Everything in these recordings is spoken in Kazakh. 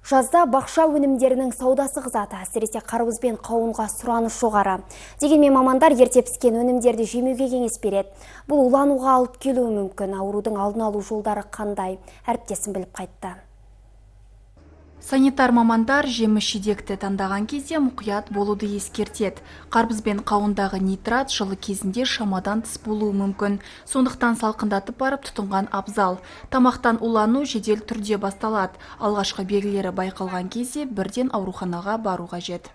Жазда бақша өнімдерінің саудасы қызады, әсіресе қарбыз бен қауынға сұраныс жоғары. Дегенмен мамандар ерте піскен өнімдерді жемеуге кеңес береді. Бұл улануға алып келуі мүмкін. Аурудың алдын алу жолдары қандай? Әріптесім біліп қайтты. Санитар мамандар жеміс-жидекті таңдаған кезде мұқият болуды ескертеді. Қарбыз бен қауындағы нитрат жылы кезінде шамадан тыс болуы мүмкін. Сондықтан салқындатып барып тұтынған абзал. Тамақтан улану жедел түрде басталады. Алғашқы белгілері байқалған кезде бірден ауруханаға бару қажет.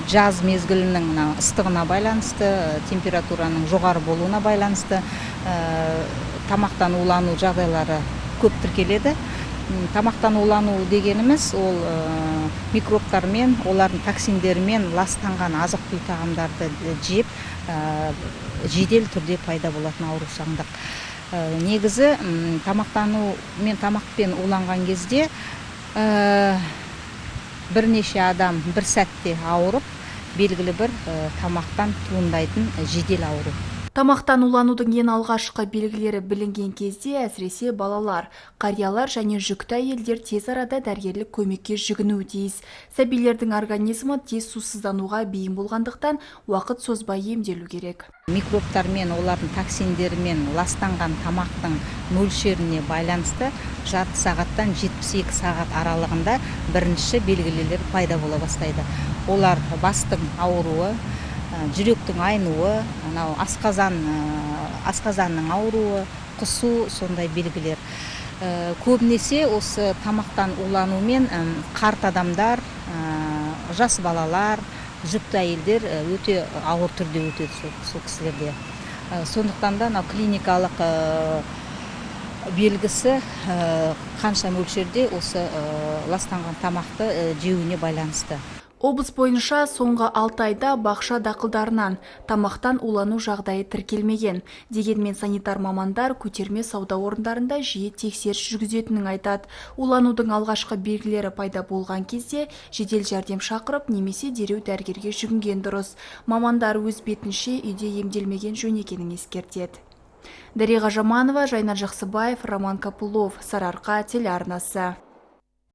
Жаз мезгілінің ыстығына байланысты, температураның жоғары болуына байланысты тамақтан улану жағдайлары көп тіркеледі. Тамақтан улану дегеніміз ол микробтармен, олардың токсиндерімен ластанған азық-түлік тағамдарды жеп жедел түрде пайда болатын аурушаңдық. Негізі тамақпен уланған кезде бірнеше адам бір сәтте ауырып, белгілі бір тамақтан туындайтын жедел ауру. Тамақтан уланудың ең алғашқы белгілері білінген кезде әсіресе балалар, қариялар және жүкті әйелдер тез арада дәрігерлік көмекке жүгінуі тиіс. Сәбилердің организмі тез сусыздануға бейім болғандықтан уақыт созбай емделу керек. Микробтармен, олардың токсиндерімен ластанған тамақтың мөлшеріне байланысты жарты сағаттан 72 сағат аралығында бірінші белгілер пайда бола бастайды. Олар бастың ауруы, жүректің айнуы, асқазанның ауруы, құсу, сондай белгілер. Көбінесе осы тамақтан уланумен қарт адамдар, жас балалар, жүкті әйелдер өте ауыр түрде өтеді сол кісілерде. Сондықтан да клиникалық белгісі қанша мөлшерде осы ластанған тамақты жеуіне байланысты. Облыс бойынша соңғы 6 айда бақша дақылдарынан тамақтан улану жағдайы тіркелмеген. Дегенмен санитар мамандар көтерме сауда орындарында жиі тексеріс жүргізетінін айтады. Уланудың алғашқы белгілері пайда болған кезде жедел жәрдем шақырып, немесе дереу дәрігерге жүгінген дұрыс. Мамандар өз бетінше үйде емделмеген жөн екенін ескертеді. Дариға Жаманова, Жайнар Жақсыбаев, Роман Капулов, Сарыарқа телеарнасы.